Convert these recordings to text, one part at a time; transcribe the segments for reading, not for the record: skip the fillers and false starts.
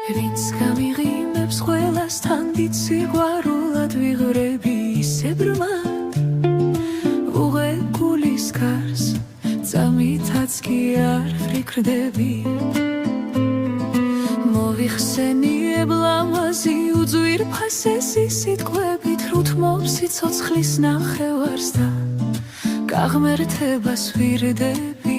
ვინც გამიღიმებს ყველასთან დიდ სიყვარულად ვიღრები ისე ბრმად უღეკულის გარს წამითაც კი არ ვფიქრდები მოვიხსენიებ ლამაზი უძვირფასესი სიტყვებით რუთმობს სიცოცხლის ნახევარს და გაღმერთებას ვირდები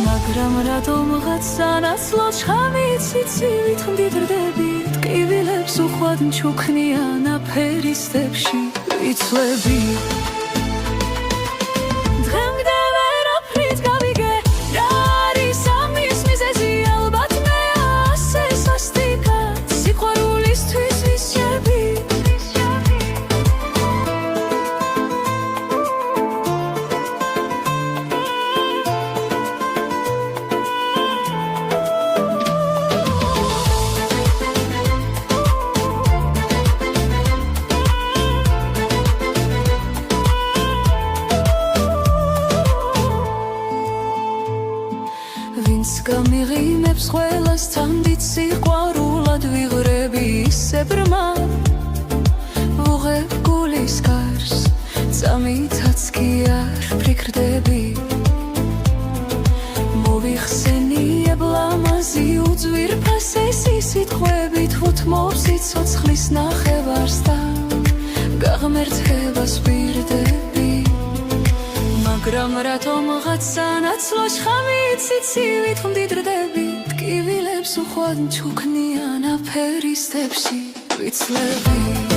მაგრამ რატომღაც სანაცვლოდ შხამით სიცივით მდიდრდებით ტკივილებს უხვად მჩუქნიან აფერისტებში ვიცლები დღემდე ვერაფრით გავიგე რა არის ამის მიზეზი ალბათ მე ასე სასტიკად სიყვარულისთვის ვისჯები ვინც გამიღიმებს ყველასთან დიდ სიყვარულად ვიღრები ისე ბრმად ვუღებ გულის გარს წამითაც კი არ ვფიქრდები მოვიხსენიებ ლამაზი უძვირფასესი სიტყვებით უთმობს სიცოცხლის ნახევარს და გაღმერთებას ვირდები მაგრამ რატომღაც სანაცვლოდ შხამით სიცივით მდიდრდები ტკივილებს უხვად მჩუქნიან აფერისტებში ვიცლები